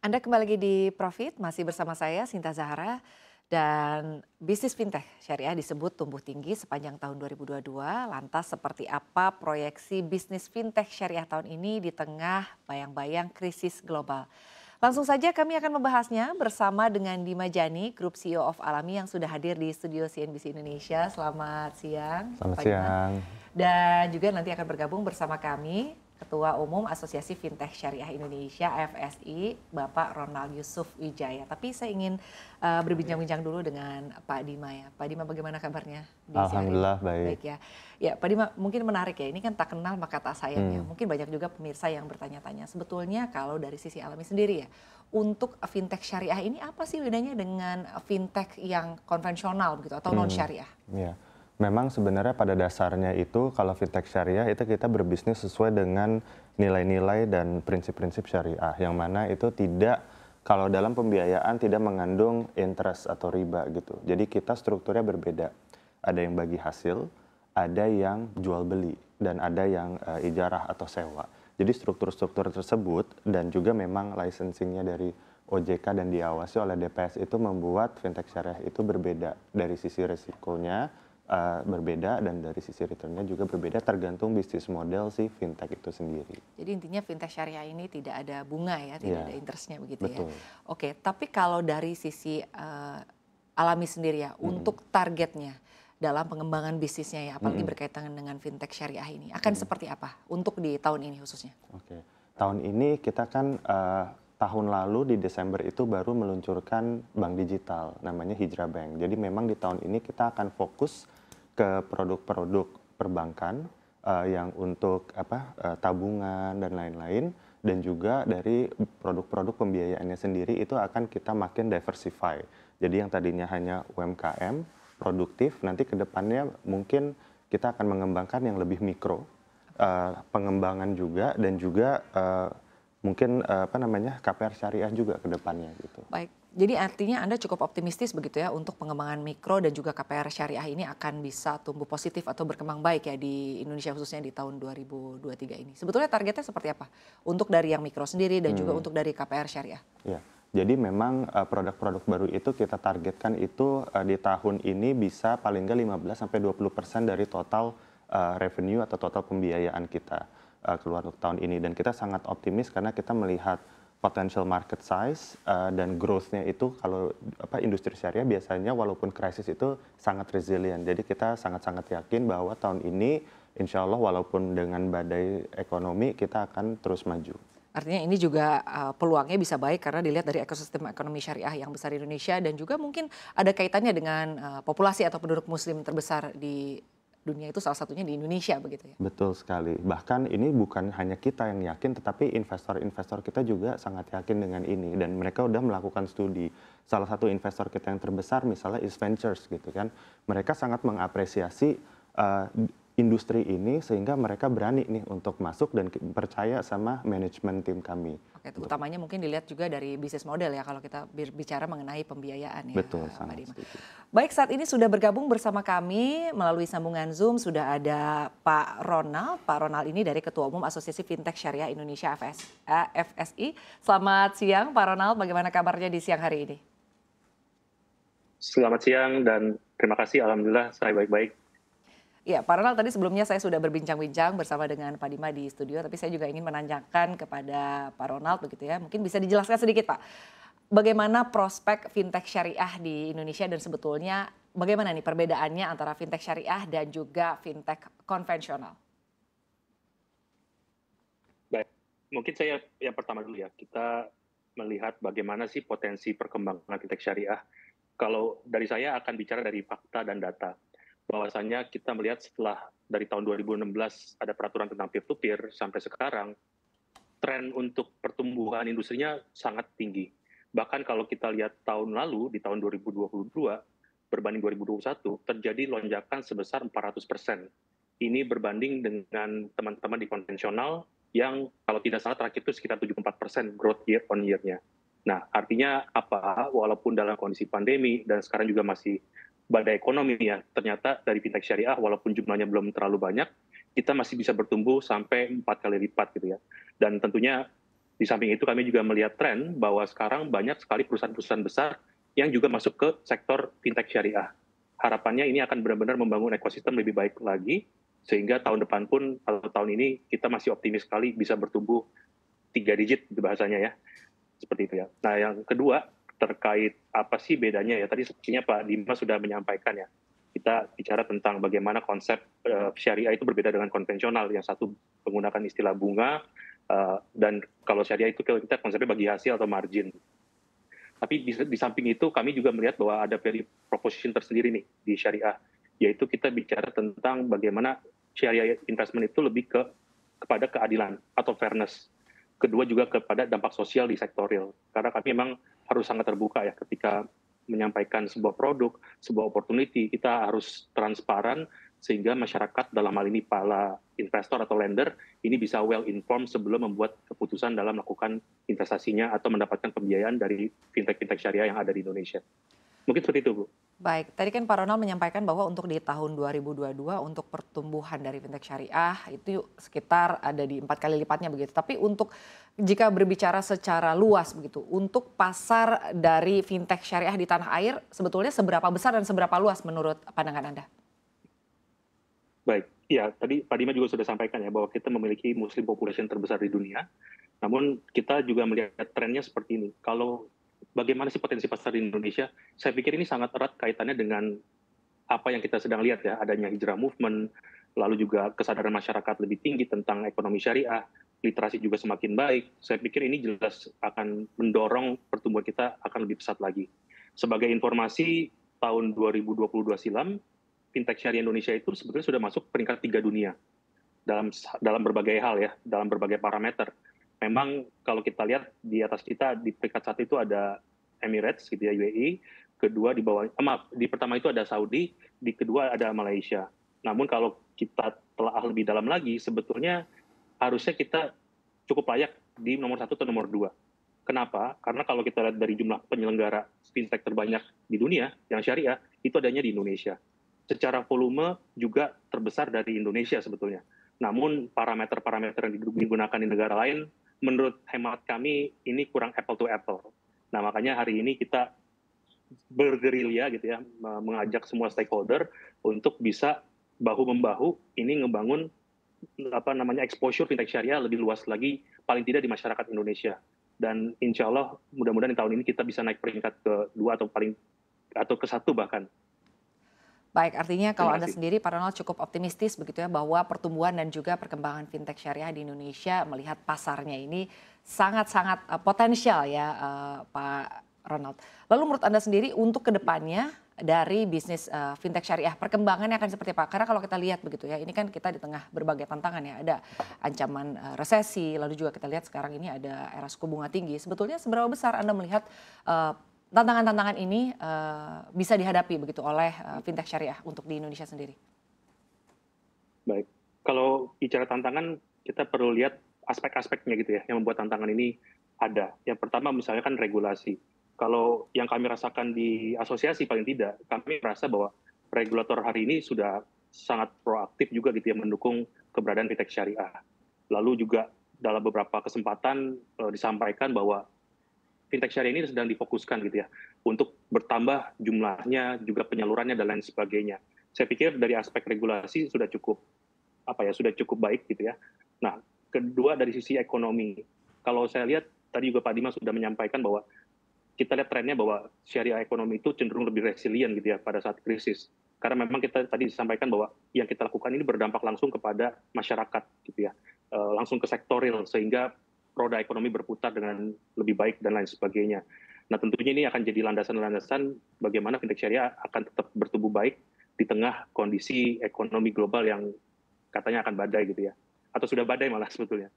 Anda kembali lagi di Profit, masih bersama saya Sinta Zahara dan bisnis fintech syariah disebut tumbuh tinggi sepanjang tahun 2022. Lantas seperti apa proyeksi bisnis fintech syariah tahun ini di tengah bayang-bayang krisis global? Langsung saja kami akan membahasnya bersama dengan Dima Jani, Group CEO of Alami yang sudah hadir di studio CNBC Indonesia. Selamat siang, Selamat Pak Dima. siang. Dan juga nanti akan bergabung bersama kami Ketua Umum Asosiasi Fintech Syariah Indonesia (AFSI) Bapak Ronald Yusuf Wijaya. Tapi saya ingin berbincang-bincang dulu dengan Pak Dima ya. Pak Dima, bagaimana kabarnya di siang hari ini? Alhamdulillah baik. Baik ya. Ya Pak Dima, mungkin menarik ya, ini kan tak kenal maka tak sayang ya. Hmm. Mungkin banyak juga pemirsa yang bertanya-tanya, sebetulnya kalau dari sisi Alami sendiri ya, untuk fintech syariah ini apa sih bedanya dengan fintech yang konvensional begitu atau non syariah? Ya, memang sebenarnya pada dasarnya itu kalau fintech syariah itu kita berbisnis sesuai dengan nilai-nilai dan prinsip-prinsip syariah yang mana itu tidak kalau dalam pembiayaan tidak mengandung interest atau riba gitu. Jadi kita strukturnya berbeda. Ada yang bagi hasil, ada yang jual beli dan ada yang ijarah atau sewa. Jadi struktur-struktur tersebut dan juga memang licensingnya dari OJK dan diawasi oleh DPS itu membuat fintech syariah itu berbeda dari sisi resikonya berbeda dan dari sisi returnnya juga berbeda tergantung bisnis model si fintech itu sendiri. Jadi intinya fintech syariah ini tidak ada bunga ya, tidak Ya, ada interestnya begitu ya. betul. Oke, tapi kalau dari sisi Alami sendiri ya, untuk targetnya dalam pengembangan bisnisnya ya, apalagi berkaitan dengan fintech syariah ini, akan seperti apa untuk di tahun ini khususnya? Oke. Tahun ini kita kan tahun lalu di Desember itu baru meluncurkan bank digital namanya Hijrah Bank. Jadi memang di tahun ini kita akan fokus ke produk-produk perbankan yang untuk tabungan dan lain-lain dan juga dari produk-produk pembiayaannya sendiri itu akan kita makin diversify. Jadi yang tadinya hanya UMKM produktif nanti ke depannya mungkin kita akan mengembangkan yang lebih mikro pengembangan juga dan juga mungkin KPR syariah juga ke depannya gitu. Baik, jadi artinya Anda cukup optimistis begitu ya untuk pengembangan mikro dan juga KPR syariah ini akan bisa tumbuh positif atau berkembang baik ya di Indonesia khususnya di tahun 2023 ini. Sebetulnya targetnya seperti apa? Untuk dari yang mikro sendiri dan juga untuk dari KPR syariah? Ya, jadi memang produk-produk baru itu kita targetkan itu di tahun ini bisa paling nggak 15-20% dari total revenue atau total pembiayaan kita keluar untuk tahun ini. Dan kita sangat optimis karena kita melihat potential market size dan growth-nya itu kalau industri syariah biasanya walaupun krisis itu sangat resilient. Jadi kita sangat-sangat yakin bahwa tahun ini insya Allah walaupun dengan badai ekonomi kita akan terus maju. Artinya ini juga peluangnya bisa baik karena dilihat dari ekosistem ekonomi syariah yang besar di Indonesia dan juga mungkin ada kaitannya dengan populasi atau penduduk muslim terbesar di dunia, itu salah satunya di Indonesia begitu ya. Betul sekali. Bahkan ini bukan hanya kita yang yakin, tetapi investor-investor kita juga sangat yakin dengan ini. Dan mereka udah melakukan studi. Salah satu investor kita yang terbesar misalnya East Ventures gitu kan. Mereka sangat mengapresiasi industri ini sehingga mereka berani nih untuk masuk dan percaya sama manajemen tim kami. Oke, utamanya mungkin dilihat juga dari bisnis model ya kalau kita bicara mengenai pembiayaan ya, Betul, Pak sangat Dima. setuju. Baik, saat ini sudah bergabung bersama kami melalui sambungan Zoom sudah ada Pak Ronald. Pak Ronald ini dari Ketua Umum Asosiasi Fintech Syariah Indonesia (AFSI). Selamat siang Pak Ronald, bagaimana kabarnya di siang hari ini? Selamat siang dan terima kasih, alhamdulillah saya baik-baik. Ya, Pak Ronald, tadi sebelumnya saya sudah berbincang-bincang bersama dengan Pak Dima di studio, tapi saya juga ingin menanyakan kepada Pak Ronald begitu ya. Mungkin bisa dijelaskan sedikit Pak, bagaimana prospek fintech syariah di Indonesia dan sebetulnya bagaimana nih perbedaannya antara fintech syariah dan juga fintech konvensional? Baik, mungkin saya yang pertama dulu ya, kita melihat bagaimana sih potensi perkembangan fintech syariah. Kalau dari saya akan bicara dari fakta dan data. Bahwasannya kita melihat setelah dari tahun 2016 ada peraturan tentang peer-to-peer sampai sekarang, tren untuk pertumbuhan industrinya sangat tinggi. Bahkan kalau kita lihat tahun lalu, di tahun 2022, berbanding 2021, terjadi lonjakan sebesar 400%. Ini berbanding dengan teman-teman di konvensional yang kalau tidak salah terakhir itu sekitar 74% growth year on year-nya. Nah, artinya apa? Walaupun dalam kondisi pandemi dan sekarang juga masih badai ekonomi ya, ternyata dari fintech syariah walaupun jumlahnya belum terlalu banyak, kita masih bisa bertumbuh sampai 4 kali lipat gitu ya. Dan tentunya Di samping itu kami juga melihat tren bahwa sekarang banyak sekali perusahaan-perusahaan besar yang juga masuk ke sektor fintech syariah. Harapannya ini akan benar-benar membangun ekosistem lebih baik lagi, sehingga tahun depan pun atau tahun ini kita masih optimis sekali bisa bertumbuh 3 digit gitu bahasanya ya, seperti itu ya. Nah yang kedua terkait apa sih bedanya ya, tadi sepertinya Pak Dimas sudah menyampaikan ya, kita bicara tentang bagaimana konsep syariah itu berbeda dengan konvensional, yang satu menggunakan istilah bunga, dan kalau syariah itu kita konsepnya bagi hasil atau margin. Tapi di samping itu kami juga melihat bahwa ada value proposition tersendiri nih di syariah, yaitu kita bicara tentang bagaimana syariah investment itu lebih kepada keadilan atau fairness. Kedua juga kepada dampak sosial di sektor real. Karena kami memang harus sangat terbuka ya ketika menyampaikan sebuah produk, sebuah opportunity, kita harus transparan sehingga masyarakat dalam hal ini para investor atau lender ini bisa well informed sebelum membuat keputusan dalam melakukan investasinya atau mendapatkan pembiayaan dari fintech-fintech syariah yang ada di Indonesia. Mungkin seperti itu, Bu. Baik, tadi kan Pak Ronald menyampaikan bahwa untuk di tahun 2022 untuk pertumbuhan dari fintech syariah itu sekitar ada di 4 kali lipatnya begitu. Tapi untuk jika berbicara secara luas begitu, untuk pasar dari fintech syariah di tanah air sebetulnya seberapa besar dan seberapa luas menurut pandangan Anda? Baik, ya tadi Pak Dima juga sudah sampaikan ya bahwa kita memiliki Muslim population terbesar di dunia. Namun kita juga melihat trennya seperti ini. Kalau bagaimana sih potensi pasar di Indonesia? Saya pikir ini sangat erat kaitannya dengan apa yang kita sedang lihat ya, adanya hijrah movement, lalu juga kesadaran masyarakat lebih tinggi tentang ekonomi syariah, literasi juga semakin baik. Saya pikir ini jelas akan mendorong pertumbuhan kita akan lebih pesat lagi. Sebagai informasi, tahun 2022 silam, fintech syariah Indonesia itu sebetulnya sudah masuk peringkat 3 dunia dalam berbagai hal ya, dalam berbagai parameter. Memang kalau kita lihat di atas kita di peringkat 1 itu ada Emirates gitu ya, UAE, kedua di bawah di pertama itu ada Saudi, di kedua ada Malaysia. Namun kalau kita telah lebih dalam lagi, sebetulnya harusnya kita cukup layak di nomor 1 atau nomor 2. Kenapa? Karena kalau kita lihat dari jumlah penyelenggara fintech terbanyak di dunia yang syariah, itu adanya di Indonesia. Secara volume juga terbesar dari Indonesia sebetulnya. Namun parameter-parameter yang digunakan di negara lain, menurut hemat kami ini kurang apple to apple. Nah makanya hari ini kita bergerilya gitu ya, mengajak semua stakeholder untuk bisa bahu-membahu ini ngebangun exposure fintech syariah lebih luas lagi, paling tidak di masyarakat Indonesia. Dan insya Allah mudah-mudahan di tahun ini kita bisa naik peringkat ke-2 atau ke-1 bahkan. Baik, artinya kalau Anda sendiri Pak Ronald cukup optimistis begitu ya bahwa pertumbuhan dan juga perkembangan fintech syariah di Indonesia melihat pasarnya ini sangat-sangat potensial ya Pak Ronald. Lalu menurut Anda sendiri untuk kedepannya dari bisnis fintech syariah perkembangannya akan seperti apa? Karena kalau kita lihat begitu ya, ini kan kita di tengah berbagai tantangan ya, ada ancaman resesi, lalu juga kita lihat sekarang ini ada era suku bunga tinggi. Sebetulnya seberapa besar Anda melihat tantangan-tantangan ini bisa dihadapi begitu oleh fintech syariah untuk di Indonesia sendiri? Baik, kalau bicara tantangan kita perlu lihat aspek-aspeknya gitu ya yang membuat tantangan ini ada. Yang pertama misalnya kan regulasi. Kalau yang kami rasakan di asosiasi paling tidak, kami merasa bahwa regulator hari ini sudah sangat proaktif juga gitu ya mendukung keberadaan fintech syariah. Lalu juga dalam beberapa kesempatan disampaikan bahwa fintech syariah ini sedang difokuskan gitu ya untuk bertambah jumlahnya, juga penyalurannya dan lain sebagainya. Saya pikir dari aspek regulasi sudah cukup baik gitu ya. Nah, kedua dari sisi ekonomi. Kalau saya lihat tadi juga Pak Dimas sudah menyampaikan bahwa kita lihat trennya bahwa syariah ekonomi itu cenderung lebih resilient gitu ya pada saat krisis. Karena memang kita tadi disampaikan bahwa yang kita lakukan ini berdampak langsung kepada masyarakat gitu ya. Langsung ke sektor real sehingga roda ekonomi berputar dengan lebih baik dan lain sebagainya. Nah tentunya ini akan jadi landasan-landasan bagaimana fintech syariah akan tetap bertumbuh baik di tengah kondisi ekonomi global yang katanya akan badai gitu ya. Atau sudah badai malah sebetulnya.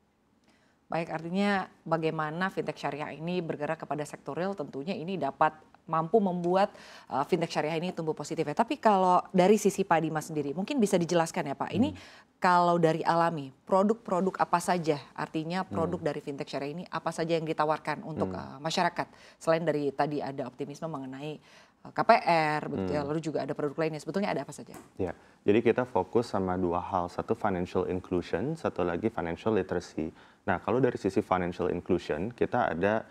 Baik, artinya bagaimana fintech syariah ini bergerak kepada sektor real tentunya ini dapat mampu membuat fintech syariah ini tumbuh positif ya. Tapi kalau dari sisi Pak Dimas sendiri mungkin bisa dijelaskan ya Pak, ini kalau dari alami produk-produk apa saja, artinya produk dari fintech syariah ini apa saja yang ditawarkan untuk masyarakat selain dari tadi ada optimisme mengenai KPR, begitu ya, lalu juga ada produk lainnya. Sebetulnya ada apa saja? Ya, jadi kita fokus sama 2 hal, satu financial inclusion, satu lagi financial literacy. Nah, kalau dari sisi financial inclusion, kita ada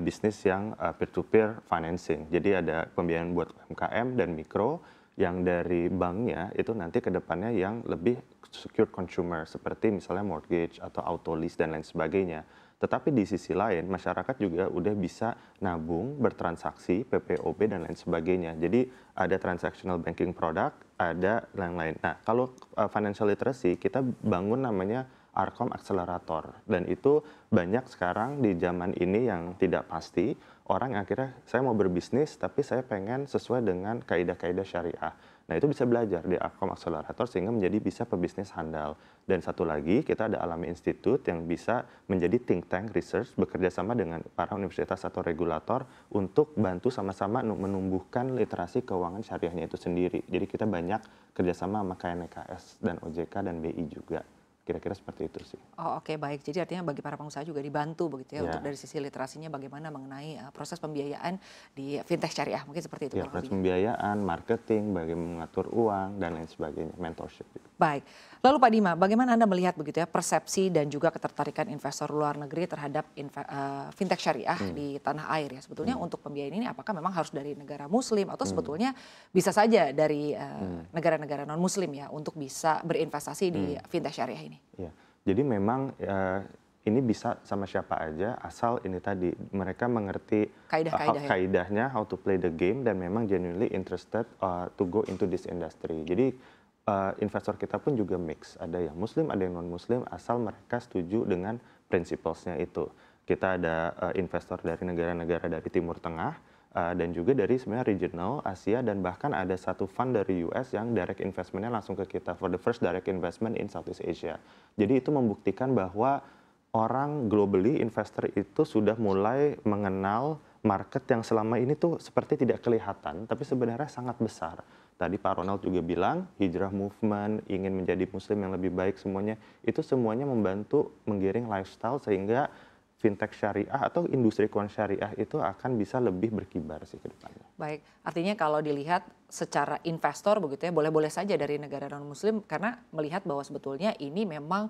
bisnis yang peer-to-peer financing. Jadi ada pembiayaan buat UMKM dan mikro yang dari banknya itu nanti ke depannya yang lebih secured consumer seperti misalnya mortgage atau auto lease dan lain sebagainya. Tetapi di sisi lain masyarakat juga udah bisa nabung, bertransaksi, PPOP dan lain sebagainya. Jadi ada transactional banking product, ada yang lain. Nah, kalau financial literacy kita bangun namanya Arkom Accelerator dan itu banyak sekarang di zaman ini yang tidak pasti orang yang akhirnya saya mau berbisnis tapi saya pengen sesuai dengan kaidah-kaidah syariah. Nah, itu bisa belajar di Arkom Accelerator sehingga menjadi bisa pebisnis handal. Dan satu lagi, kita ada Alami Institute yang bisa menjadi think tank research bekerja sama dengan para universitas atau regulator untuk bantu sama-sama menumbuhkan literasi keuangan syariahnya itu sendiri. Jadi kita banyak kerjasama sama KNKS dan OJK dan BI juga. Kira-kira seperti itu sih. Oh, oke, baik. Jadi artinya bagi para pengusaha juga dibantu begitu ya, Ya. untuk dari sisi literasinya bagaimana mengenai proses pembiayaan di fintech syariah, mungkin seperti itu Ya, kurang proses lebihnya. pembiayaan, marketing, bagaimana mengatur uang, dan lain sebagainya, mentorship. Baik. Lalu Pak Dima, bagaimana Anda melihat begitu ya persepsi dan juga ketertarikan investor luar negeri terhadap fintech syariah di tanah air ya? Sebetulnya untuk pembiayaan ini apakah memang harus dari negara muslim atau sebetulnya bisa saja dari negara-negara non-muslim ya untuk bisa berinvestasi di fintech syariah ini? Ya, jadi memang ini bisa sama siapa aja asal ini tadi mereka mengerti Kaidah-kaidah ya? kaidahnya, how to play the game dan memang genuinely interested to go into this industry. Jadi investor kita pun juga mix, ada yang muslim, ada yang non muslim asal mereka setuju dengan principles-nya itu. Kita ada investor dari negara-negara dari Timur Tengah dan juga dari sebenarnya regional Asia dan bahkan ada satu fund dari US yang direct investment-nya langsung ke kita for the first direct investment in Southeast Asia. Jadi itu membuktikan bahwa orang globally investor itu sudah mulai mengenal market yang selama ini tuh seperti tidak kelihatan tapi sebenarnya sangat besar. Tadi Pak Ronald juga bilang hijrah movement, ingin menjadi muslim yang lebih baik semuanya, itu semuanya membantu menggiring lifestyle sehingga fintech syariah atau industri keuangan syariah itu akan bisa lebih berkibar sih ke depannya. Baik, artinya kalau dilihat secara investor begitu ya, boleh-boleh saja dari negara non-muslim karena melihat bahwa sebetulnya ini memang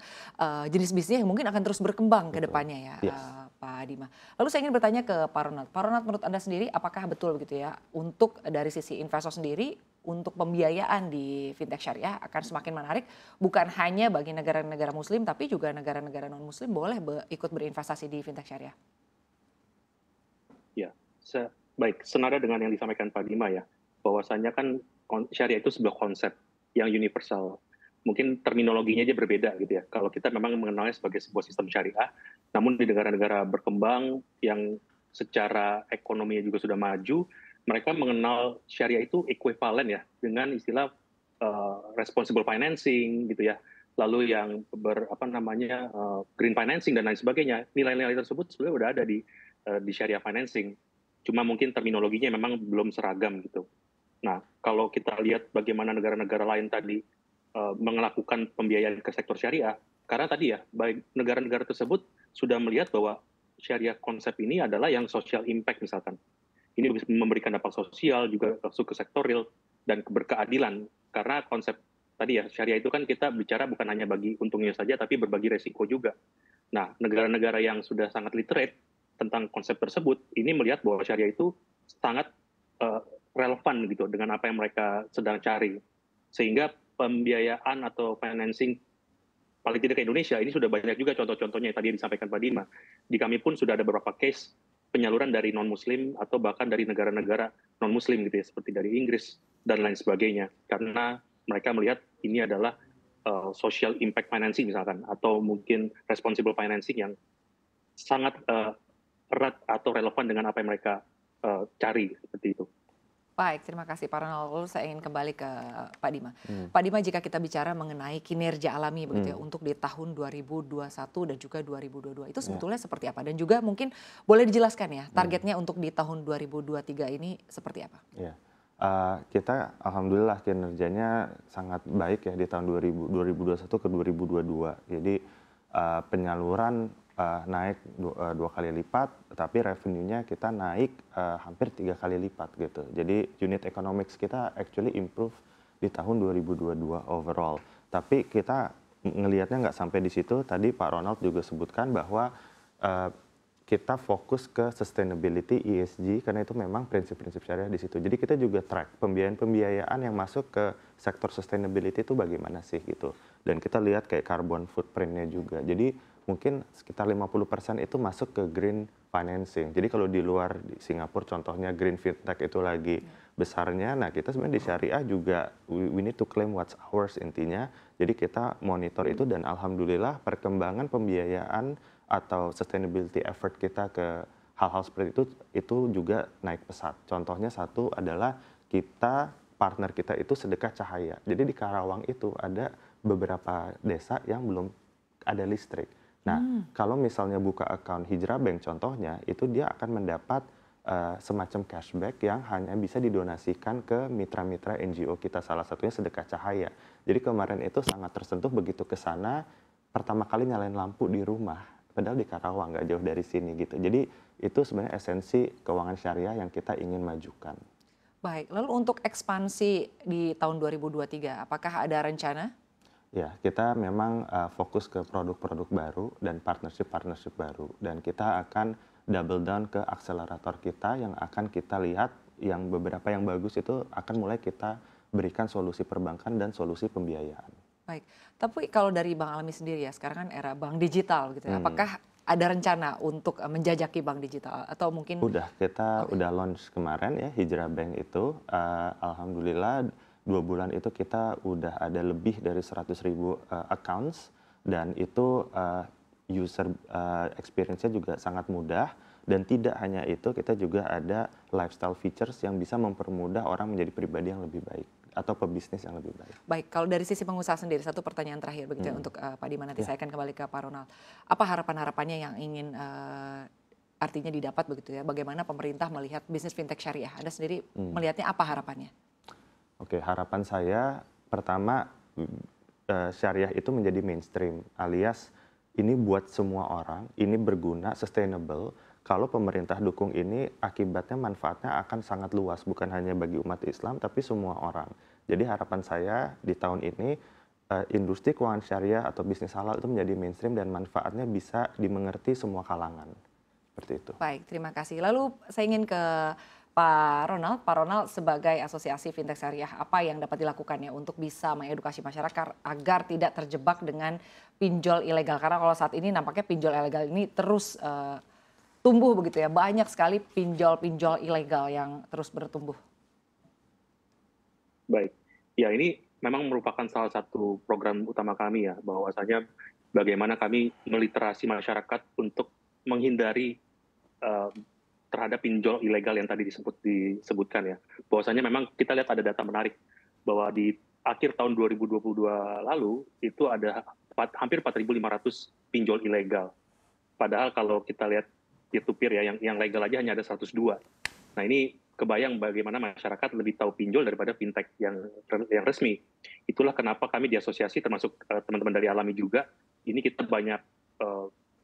jenis bisnis yang mungkin akan terus berkembang ke depannya ya, Yes. Pak Dima. Lalu saya ingin bertanya ke Pak Ronald. Pak Ronald, menurut Anda sendiri apakah betul begitu ya, untuk dari sisi investor sendiri, untuk pembiayaan di fintech syariah akan semakin menarik, bukan hanya bagi negara-negara muslim, tapi juga negara-negara non-muslim boleh ikut berinvestasi di fintech syariah? Ya, baik, senada dengan yang disampaikan Pak Dima ya, bahwasanya kan syariah itu sebuah konsep yang universal. Mungkin terminologinya aja berbeda gitu ya. Kalau kita memang mengenalnya sebagai sebuah sistem syariah, namun di negara-negara berkembang yang secara ekonominya juga sudah maju, mereka mengenal syariah itu ekuivalen ya dengan istilah responsible financing gitu ya. Lalu yang green financing dan lain sebagainya. Nilai-nilai tersebut sebenarnya udah ada di syariah financing. Cuma mungkin terminologinya memang belum seragam gitu. Nah, kalau kita lihat bagaimana negara-negara lain tadi melakukan pembiayaan ke sektor syariah, karena tadi ya, baik negara-negara tersebut sudah melihat bahwa syariah konsep ini adalah yang social impact misalkan. Ini bisa memberikan dampak sosial, juga masuk ke sektor real, dan berkeadilan. Karena konsep tadi ya, syariah itu kan kita bicara bukan hanya bagi untungnya saja, tapi berbagi resiko juga. Nah, negara-negara yang sudah sangat literate tentang konsep tersebut, ini melihat bahwa syariah itu sangat relevan gitu dengan apa yang mereka sedang cari. Sehingga pembiayaan atau financing paling tidak ke Indonesia ini sudah banyak juga contoh-contohnya yang tadi disampaikan Pak Dima. Di kami pun sudah ada beberapa case penyaluran dari non-muslim atau bahkan dari negara-negara non-muslim gitu ya, seperti dari Inggris dan lain sebagainya. Karena mereka melihat ini adalah social impact financing misalkan, atau mungkin responsible financing yang sangat erat atau relevan dengan apa yang mereka cari, seperti itu. Baik, terima kasih Pak Ronald. Lalu saya ingin kembali ke Pak Dima. Pak Dima, jika kita bicara mengenai kinerja alami begitu ya untuk di tahun 2021 dan juga 2022, itu sebetulnya seperti apa? Dan juga mungkin boleh dijelaskan ya targetnya untuk di tahun 2023 ini seperti apa? Ya. Kita alhamdulillah kinerjanya sangat baik ya di tahun 2021 ke 2022. Jadi penyaluran naik dua kali lipat, tapi revenue-nya kita naik hampir 3 kali lipat gitu. Jadi unit economics kita actually improve di tahun 2022 overall. Tapi kita ngelihatnya nggak sampai di situ, tadi Pak Ronald juga sebutkan bahwa eh, kita fokus ke sustainability ESG karena itu memang prinsip-prinsip syariah di situ. Jadi kita juga track pembiayaan-pembiayaan yang masuk ke sektor sustainability itu bagaimana sih gitu. Dan kita lihat kayak carbon footprint-nya juga. Jadi mungkin sekitar 50% itu masuk ke green financing. Jadi kalau di luar di Singapura contohnya green fintech itu lagi besarnya, nah kita sebenarnya di syariah juga we need to claim what's ours intinya. Jadi kita monitor itu dan alhamdulillah perkembangan pembiayaan atau sustainability effort kita ke hal-hal seperti itu juga naik pesat. Contohnya satu adalah partner kita itu sedekah cahaya. Jadi di Karawang itu ada beberapa desa yang belum ada listrik. Nah, kalau misalnya buka account Hijrah Bank contohnya, itu dia akan mendapat semacam cashback yang hanya bisa didonasikan ke mitra-mitra NGO kita, salah satunya Sedekah Cahaya. Jadi kemarin itu sangat tersentuh begitu ke sana, pertama kali nyalain lampu di rumah. Padahal di Karawang, nggak jauh dari sini gitu. Jadi itu sebenarnya esensi keuangan syariah yang kita ingin majukan. Baik, lalu untuk ekspansi di tahun 2023, apakah ada rencana? Ya, kita memang fokus ke produk-produk baru dan partnership-partnership baru. Dan kita akan double down ke akselerator kita yang akan kita lihat yang beberapa yang bagus itu akan mulai kita berikan solusi perbankan dan solusi pembiayaan. Baik, tapi kalau dari Bang Alami sendiri ya, sekarang kan era bank digital gitu ya, apakah ada rencana untuk menjajaki bank digital atau mungkin Kita Oke. udah launch kemarin ya Hijrah Bank itu, alhamdulillah 2 bulan itu kita udah ada lebih dari 100.000 accounts dan itu user experience-nya juga sangat mudah dan tidak hanya itu kita juga ada lifestyle features yang bisa mempermudah orang menjadi pribadi yang lebih baik atau pebisnis yang lebih baik. Baik, kalau dari sisi pengusaha sendiri, satu pertanyaan terakhir begitu ya untuk Pak Dima, nanti Ya. saya akan kembali ke Pak Ronald. Apa harapan-harapannya yang ingin artinya didapat begitu ya? Bagaimana pemerintah melihat bisnis fintech syariah? Anda sendiri melihatnya apa harapannya? Oke, harapan saya pertama syariah itu menjadi mainstream alias ini buat semua orang, ini berguna, sustainable. Kalau pemerintah dukung ini, akibatnya manfaatnya akan sangat luas, bukan hanya bagi umat Islam, tapi semua orang. Jadi harapan saya di tahun ini, industri keuangan syariah atau bisnis halal itu menjadi mainstream dan manfaatnya bisa dimengerti semua kalangan. Seperti itu. Baik, terima kasih. Lalu saya ingin ke Pak Ronald. Pak Ronald sebagai asosiasi fintech syariah, apa yang dapat dilakukan ya untuk bisa mengedukasi masyarakat agar tidak terjebak dengan pinjol ilegal? Karena kalau saat ini nampaknya pinjol ilegal ini terus tumbuh begitu ya. Banyak sekali pinjol-pinjol ilegal yang terus bertumbuh. Baik, ya ini memang merupakan salah satu program utama kami ya, bahwasanya bagaimana kami meliterasi masyarakat untuk menghindari eh, terhadap pinjol ilegal yang tadi disebutkan ya. Bahwasanya memang kita lihat ada data menarik bahwa di akhir tahun 2022 lalu itu ada hampir 4.500 pinjol ilegal. Padahal kalau kita lihat peer-to-peer ya, yang legal aja hanya ada 102. Nah ini kebayang bagaimana masyarakat lebih tahu pinjol daripada fintech yang resmi. Itulah kenapa kami di asosiasi, termasuk teman-teman dari Alami juga, ini kita banyak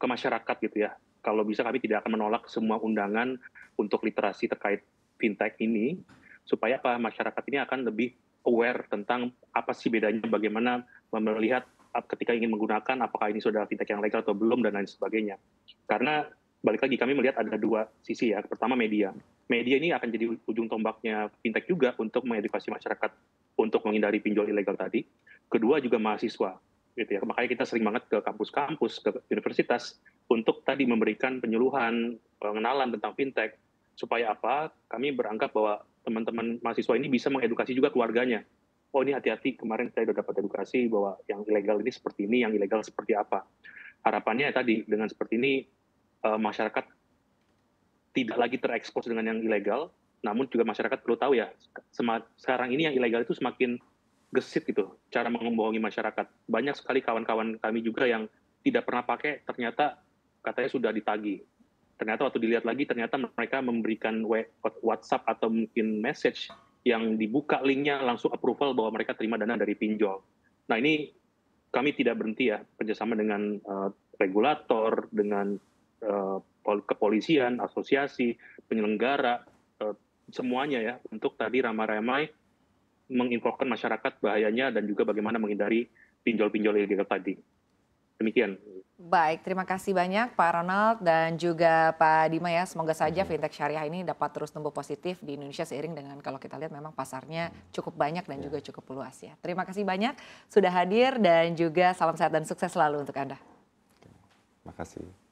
ke masyarakat gitu ya. Kalau bisa kami tidak akan menolak semua undangan untuk literasi terkait fintech ini, supaya masyarakat ini akan lebih aware tentang apa sih bedanya, bagaimana melihat ketika ingin menggunakan apakah ini sudah fintech yang legal atau belum dan lain sebagainya. Karena balik lagi kami melihat ada dua sisi ya. Pertama media. Media ini akan jadi ujung tombaknya fintech juga untuk mengedukasi masyarakat untuk menghindari pinjol ilegal tadi. Kedua juga mahasiswa. Gitu ya. Makanya kita sering banget ke kampus-kampus, ke universitas untuk tadi memberikan penyuluhan, pengenalan tentang fintech. Supaya apa? Kami beranggap bahwa teman-teman mahasiswa ini bisa mengedukasi juga keluarganya. Oh ini hati-hati, kemarin saya sudah dapat edukasi bahwa yang ilegal ini seperti ini, yang ilegal seperti apa. Harapannya tadi dengan seperti ini masyarakat tidak lagi terekspos dengan yang ilegal, namun juga masyarakat perlu tahu ya, sekarang ini yang ilegal itu semakin gesit gitu, cara membohongi masyarakat. Banyak sekali kawan-kawan kami juga yang tidak pernah pakai, ternyata katanya sudah ditagih. Ternyata waktu dilihat lagi, ternyata mereka memberikan WhatsApp atau mungkin message yang dibuka linknya langsung approval bahwa mereka terima dana dari pinjol. Nah ini kami tidak berhenti ya, kerjasama dengan regulator, dengan kepolisian, asosiasi, penyelenggara, semuanya ya, untuk tadi ramai-ramai menginfokan masyarakat bahayanya dan juga bagaimana menghindari pinjol-pinjol illegal tadi. Demikian. Baik, terima kasih banyak Pak Ronald dan juga Pak Dima ya. Semoga saja fintech syariah ini dapat terus tumbuh positif di Indonesia seiring dengan kalau kita lihat memang pasarnya cukup banyak dan juga cukup luas ya. Terima kasih banyak sudah hadir dan juga salam sehat dan sukses selalu untuk Anda. Makasih.